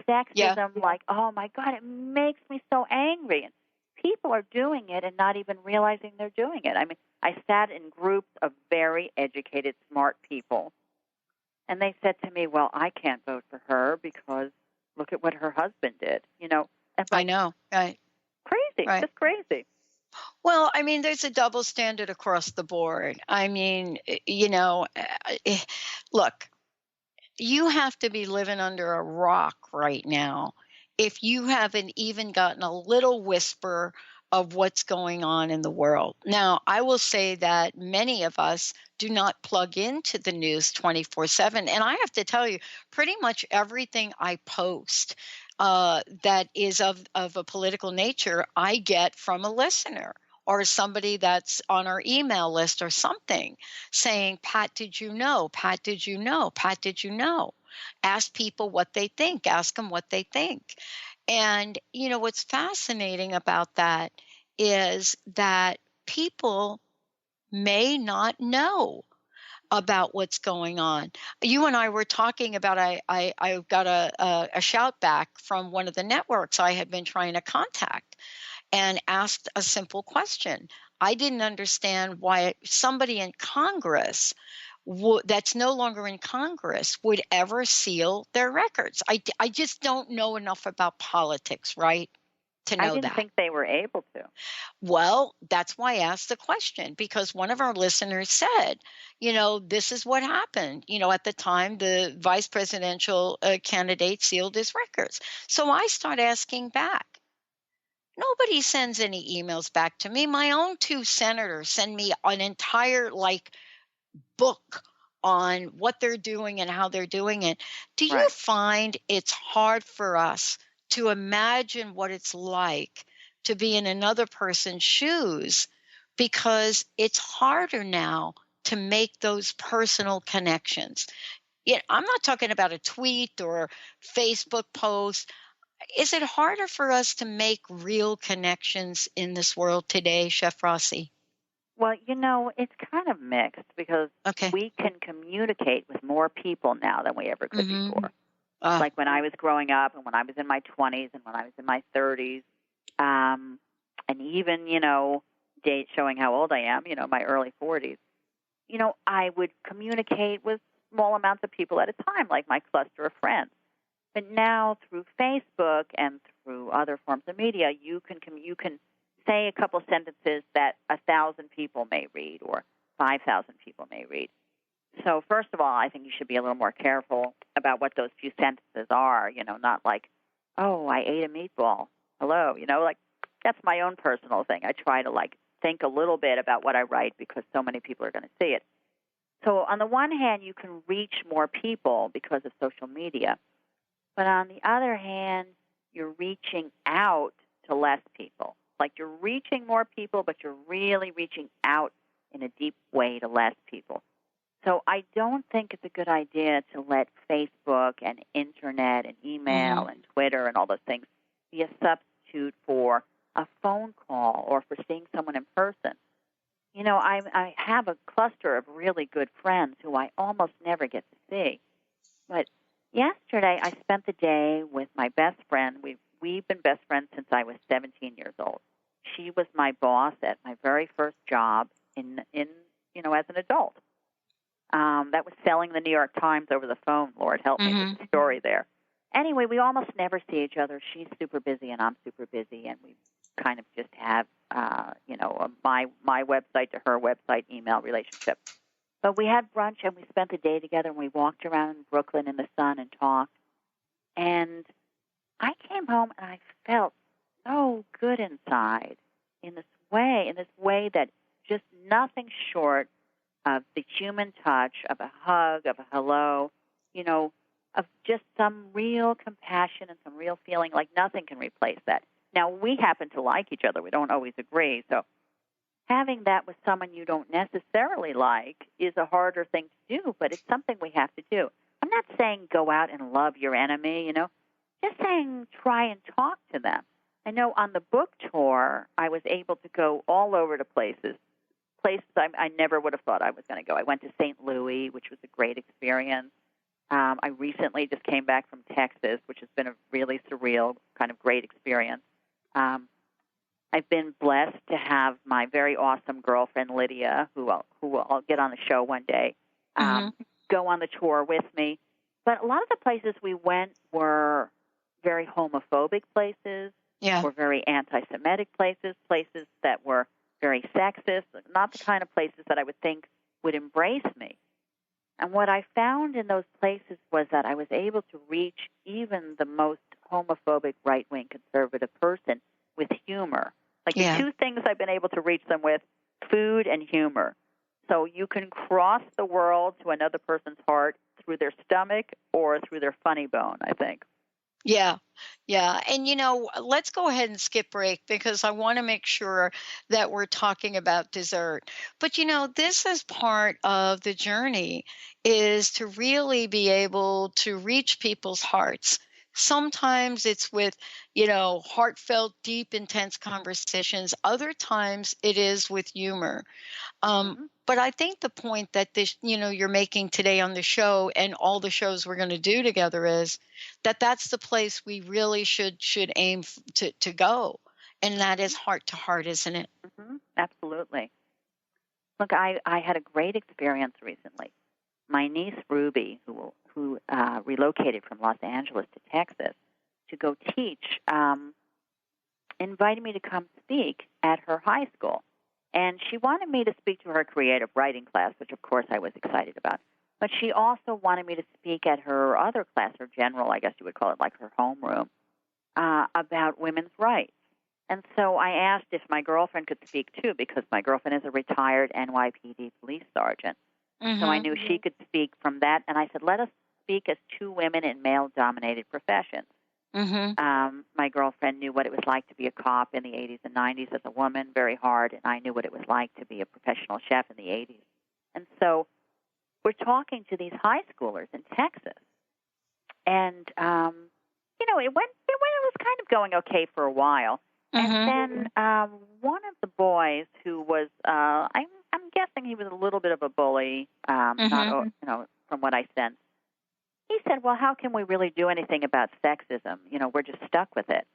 sexism, like, oh, my God, it makes me so angry. And people are doing it and not even realizing they're doing it. I mean, I sat in groups of very educated, smart people, and they said to me, well, I can't vote for her because look at what her husband did, you know.
I know, right.
Crazy, just crazy.
Well, I mean, there's a double standard across the board. I mean, you know, look, you have to be living under a rock right now if you haven't even gotten a little whisper of what's going on in the world. Now, I will say that many of us do not plug into the news 24/7. And I have to tell you, pretty much everything I post that is of a political nature, I get from a listener or somebody that's on our email list or something saying, Pat, did you know? Pat, did you know? Pat, did you know? Ask people what they think. Ask them what they think. And, you know, what's fascinating about that is that people may not know about what's going on. You and I were talking about, I got a shout back from one of the networks I had been trying to contact and asked a simple question. I didn't understand why somebody in Congress that's no longer in Congress would ever seal their records. I just don't know enough about politics, right, to know that.
I didn't think they were able to.
Well, that's why I asked the question, because one of our listeners said, you know, this is what happened. You know, at the time, the vice presidential candidate sealed his records. So I start asking back. Nobody sends any emails back to me. My own two senators send me an entire, book on what they're doing and how they're doing it. Do you find it's hard for us to imagine what it's like to be in another person's shoes, because it's harder now to make those personal connections? Yeah, I'm not talking about a tweet or Facebook post. Is it harder for us to make real connections in this world today, Chef Rossi?
Well, you know, it's kind of mixed because we can communicate with more people now than we ever could before. Like when I was growing up and when I was in my 20s and when I was in my 30s, and even, you know, date showing how old I am, you know, my early 40s, you know, I would communicate with small amounts of people at a time, like my cluster of friends. But now through Facebook and through other forms of media, you can say a couple sentences that 1,000 people may read or 5,000 people may read. So first of all, I think you should be a little more careful about what those few sentences are, you know, not like, oh, I ate a meatball. Hello, you know, like that's my own personal thing. I try to think a little bit about what I write because so many people are going to see it. So on the one hand, you can reach more people because of social media. But on the other hand, you're reaching out to less people. Like you're reaching more people, but you're really reaching out in a deep way to less people. So I don't think it's a good idea to let Facebook and Internet and email and Twitter and all those things be a substitute for a phone call or for seeing someone in person. You know, I have a cluster of really good friends who I almost never get to see. But yesterday I spent the day with my best friend. We've been best friends since I was 17 years old. She was my boss at my very first job in you know, as an adult. That was selling the New York Times over the phone. Lord help me with the story there. Anyway, we almost never see each other. She's super busy and I'm super busy, and we kind of just have, you know, my website to her website email relationship. But we had brunch and we spent the day together, and we walked around Brooklyn in the sun and talked. And I came home and I felt so good inside in this way that just nothing short of the human touch, of a hug, of a hello, you know, of just some real compassion and some real feeling, like nothing can replace that. Now, we happen to like each other. We don't always agree. So having that with someone you don't necessarily like is a harder thing to do, but it's something we have to do. I'm not saying go out and love your enemy, you know, just saying try and talk to them. I know on the book tour, I was able to go all over the places I never would have thought I was going to go. I went to St. Louis, which was a great experience. I recently just came back from Texas, which has been a really surreal, kind of great experience. I've been blessed to have my very awesome girlfriend, Lydia, who I'll get on the show one day, go on the tour with me. But a lot of the places we went were very homophobic places, were very anti-Semitic places that were very sexist, not the kind of places that I would think would embrace me. And what I found in those places was that I was able to reach even the most homophobic, right-wing conservative person with humor. Like the two things I've been able to reach them with, food and humor. So you can cross the world to another person's heart through their stomach or through their funny bone, I think.
Yeah. And, let's go ahead and skip break because I want to make sure that we're talking about dessert. But, this is part of the journey, is to really be able to reach people's hearts. Sometimes it's with, heartfelt, deep, intense conversations. Other times it is with humor. But I think the point that this, you're making today on the show and all the shows we're going to do together is that that's the place we really should aim to go. And that is heart to heart, isn't it?
Absolutely. Look, I had a great experience recently. My niece, Ruby, who relocated from Los Angeles to Texas to go teach, invited me to come speak at her high school. And she wanted me to speak to her creative writing class, which, of course, I was excited about. But she also wanted me to speak at her other class, her general, I guess you would call it, like her homeroom, about women's rights. And so I asked if my girlfriend could speak, too, because my girlfriend is a retired NYPD police sergeant. So I knew she could speak from that. And I said, let us speak as two women in male-dominated professions. My girlfriend knew what it was like to be a cop in the 80s and 90s as a woman, very hard, and I knew what it was like to be a professional chef in the 80s. And so we're talking to these high schoolers in Texas, and it was kind of going okay for a while, and then one of the boys who was, I'm guessing he was a little bit of a bully, not from what I sensed. He said, well, how can we really do anything about sexism? We're just stuck with it.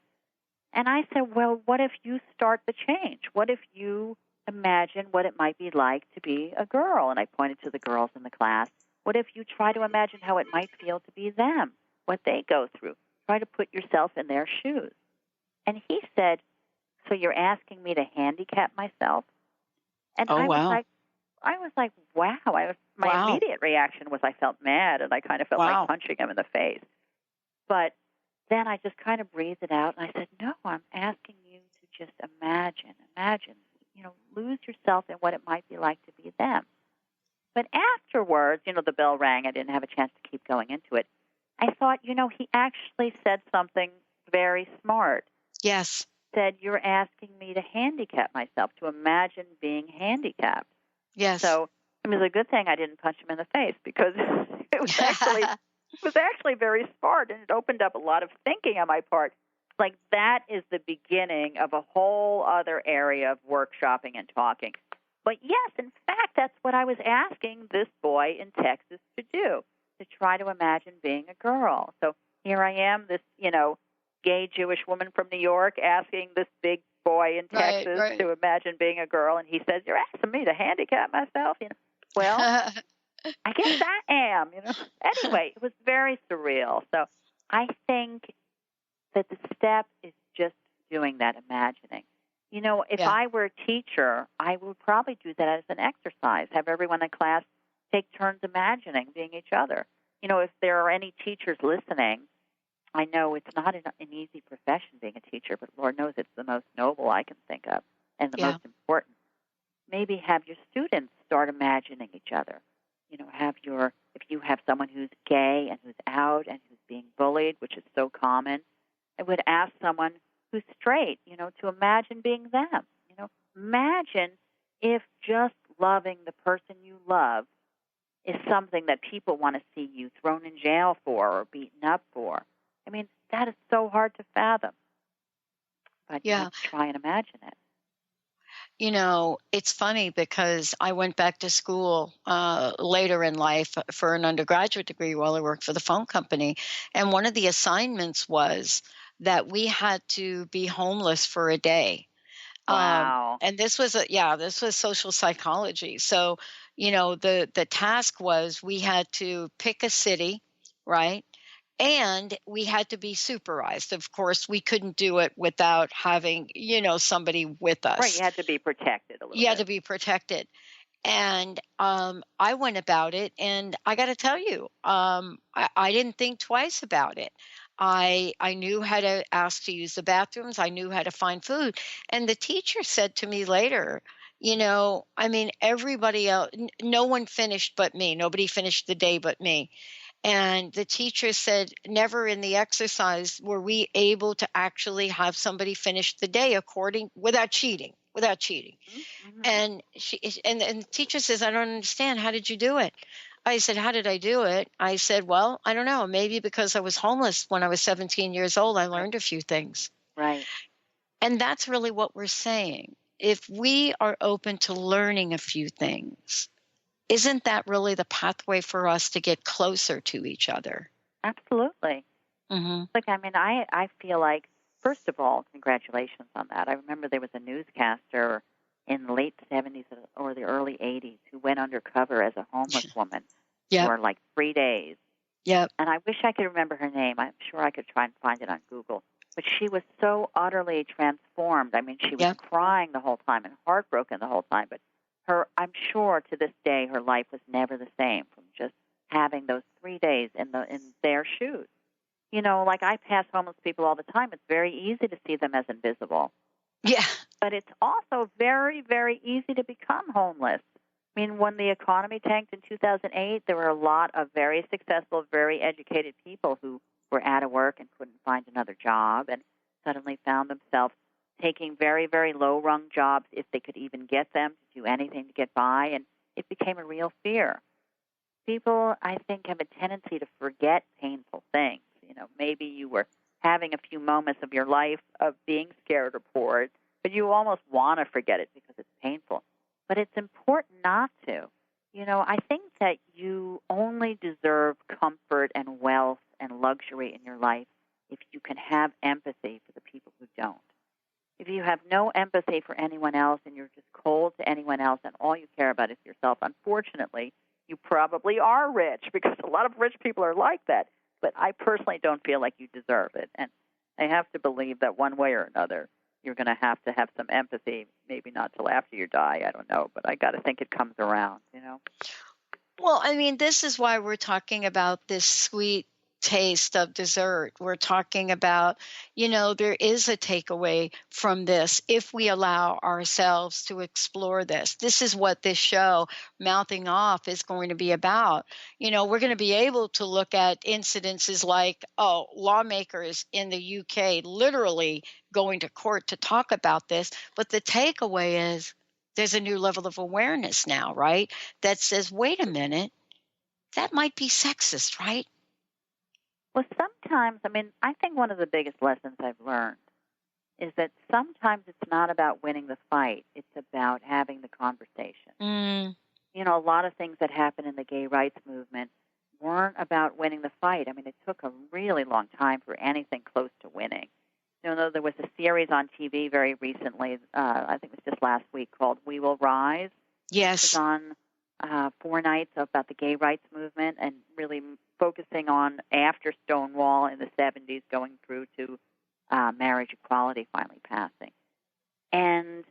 And I said, well, what if you start the change? What if you imagine what it might be like to be a girl? And I pointed to the girls in the class. What if you try to imagine how it might feel to be them, what they go through? Try to put yourself in their shoes. And he said, so you're asking me to handicap myself? And I was like, wow. My immediate reaction was I felt mad, and I kind of felt like punching him in the face. But then I just kind of breathed it out, and I said, no, I'm asking you to just imagine, lose yourself in what it might be like to be them. But afterwards, the bell rang. I didn't have a chance to keep going into it. I thought, he actually said something very smart.
Yes.
Said, you're asking me to handicap myself, to imagine being handicapped.
Yes.
So it was a good thing I didn't punch him in the face because it was actually very smart, and it opened up a lot of thinking on my part. Like that is the beginning of a whole other area of workshopping and talking. But yes, in fact, that's what I was asking this boy in Texas to do, to try to imagine being a girl. So here I am, this, gay Jewish woman from New York asking this big boy in Texas to imagine being a girl, and he says, you're asking me to handicap myself? Well, I guess I am, Anyway, it was very surreal. So I think that the step is just doing that imagining. If I were a teacher, I would probably do that as an exercise, have everyone in class take turns imagining being each other. If there are any teachers listening, I know it's not an easy profession being a teacher, but Lord knows it's the most noble I can think of and the most important. Maybe have your students start imagining each other. If you have someone who's gay and who's out and who's being bullied, which is so common, I would ask someone who's straight, to imagine being them. Imagine if just loving the person you love is something that people want to see you thrown in jail for or beaten up for. I mean, that is so hard to fathom. but you have to try and imagine it.
You know, it's funny because I went back to school later in life for an undergraduate degree while I worked for the phone company. And one of the assignments was that we had to be homeless for a day.
Wow.
And this was this was social psychology. So, you know, the task was we had to pick a city, right? And we had to be supervised. Of course, we couldn't do it without having, you know, somebody with us.
Right, you had to be protected a little bit.
You had to be protected. And I went about it, and I got to tell you, I didn't think twice about it. I knew how to ask to use the bathrooms. I knew how to find food. And the teacher said to me later, you know, I mean, everybody else, no one finished but me. Nobody finished the day but me. And the teacher said, never in the exercise were we able to actually have somebody finish the day without cheating.
Mm-hmm.
And and the teacher says, I don't understand. How did you do it? I said, how did I do it? I said, well, I don't know. Maybe because I was homeless when I was 17 years old, I learned a few things.
Right.
And that's really what we're saying. If we are open to learning a few things, isn't that really the pathway for us to get closer to each other?
Absolutely.
Mm-hmm.
Look, I mean, I feel like, first of all, congratulations on that. I remember there was a newscaster in the late 70s or the early 80s who went undercover as a homeless woman for like 3 days.
Yep.
And I wish I could remember her name. I'm sure I could try and find it on Google. But she was so utterly transformed. I mean, she was crying the whole time and heartbroken the whole time. But I'm sure to this day her life was never the same from just having those 3 days in their shoes. You know, like I pass homeless people all the time. It's very easy to see them as invisible.
Yeah.
But it's also very, very easy to become homeless. I mean, when the economy tanked in 2008, there were a lot of very successful, very educated people who were out of work and couldn't find another job and suddenly found themselves taking very, very low-rung jobs if they could even get them, to do anything to get by, and it became a real fear. People, I think, have a tendency to forget painful things. You know, maybe you were having a few moments of your life of being scared or bored, but you almost want to forget it because it's painful. But it's important not to. You know, I think that you only deserve comfort and wealth and luxury in your life if you can have empathy for the people who don't. If you have no empathy for anyone else and you're just cold to anyone else and all you care about is yourself, unfortunately, you probably are rich because a lot of rich people are like that. But I personally don't feel like you deserve it. And I have to believe that one way or another, you're going to have some empathy, maybe not till after you die, I don't know, but I got to think it comes around, you know?
Well, I mean, this is why we're talking about this sweet taste of dessert. We're talking about, you know, there is a takeaway from this if we allow ourselves to explore this. This is what this show, Mouthing Off, is going to be about. You know, we're going to be able to look at incidences like, lawmakers in the UK literally going to court to talk about this. But the takeaway is there's a new level of awareness now, right? That says, wait a minute, that might be sexist, right?
Well, sometimes, I mean, I think one of the biggest lessons I've learned is that sometimes it's not about winning the fight. It's about having the conversation. You know, a lot of things that happened in the gay rights movement weren't about winning the fight. I mean, it took a really long time for anything close to winning. You know, there was a series on TV very recently, I think it was just last week, called We Will Rise.
Yes.
It was on 4 nights about the gay rights movement and really focusing on after Stonewall in the 70s going through to marriage equality finally passing. And,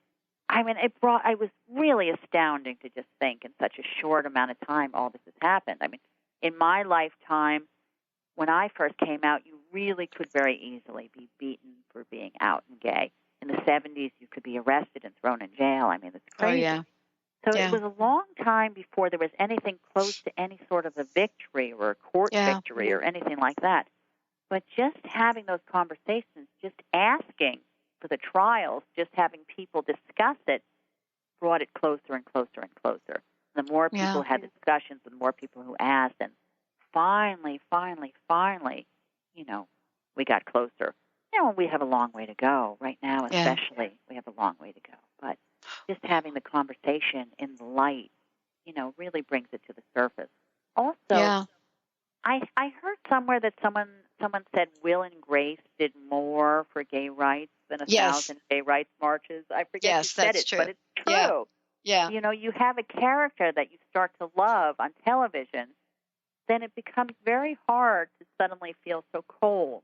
I mean, it was really astounding to just think in such a short amount of time all this has happened. I mean, in my lifetime, when I first came out, you really could very easily be beaten for being out and gay. In the 70s, you could be arrested and thrown in jail. I mean, it's crazy.
Oh, yeah.
So it was a long time before there was anything close to any sort of a victory or a court victory or anything like that. But just having those conversations, just asking for the trials, just having people discuss it, brought it closer and closer and closer. The more people had discussions, the more people who asked, and finally, you know, we got closer. we have a long way to go right now, especially. Yeah. We have a long way to go. But just having the conversation in the light, really brings it to the surface. Also, I heard somewhere that someone said Will and Grace did more for gay rights than 1,000 gay rights marches. I forget who said it, but it's true.
Yeah.
You have a character that you start to love on television, then it becomes very hard to suddenly feel so cold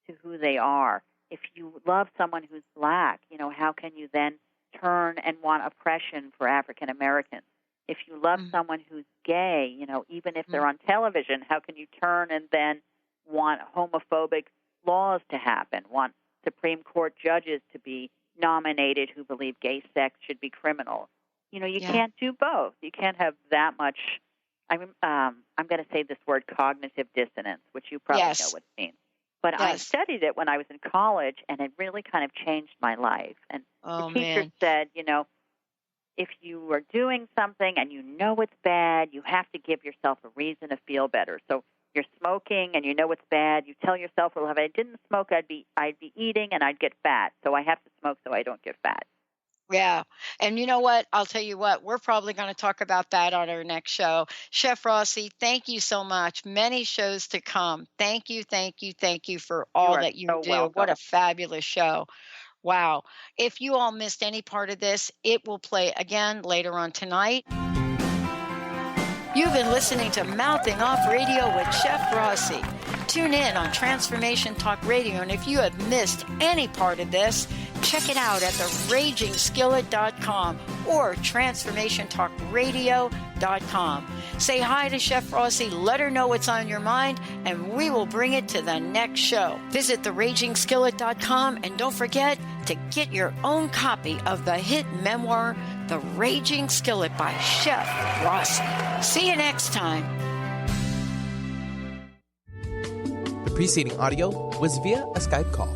to who they are. If you love someone who's black, how can you then turn and want oppression for African Americans? If you love someone who's gay, even if they're on television, how can you turn and then want homophobic laws to happen, want Supreme Court judges to be nominated who believe gay sex should be criminal? You can't do both. You can't have that much. I'm going to say this word cognitive dissonance, which you probably know what it means. But I studied it when I was in college, and it really kind of changed my life. And the teacher said, if you are doing something and you know it's bad, you have to give yourself a reason to feel better. So you're smoking and you know it's bad. You tell yourself, well, if I didn't smoke, I'd be eating and I'd get fat. So I have to smoke so I don't get fat.
Yeah. And you know what? I'll tell you what, we're probably going to talk about that on our next show. Chef Rossi, thank you so much. Many shows to come. Thank you for all that you do. Welcome. What a fabulous show. Wow. If you all missed any part of this, it will play again later on tonight. You've been listening to Mouthing Off Radio with Chef Rossi. Tune in on Transformation Talk Radio, and if you have missed any part of this, check it out at theragingskillet.com or transformationtalkradio.com. Say hi to Chef Rossi, let her know what's on your mind, and we will bring it to the next show. Visit theragingskillet.com, and don't forget to get your own copy of the hit memoir, The Raging Skillet by Chef Rossi. See you next time.
The preceding audio was via a Skype call.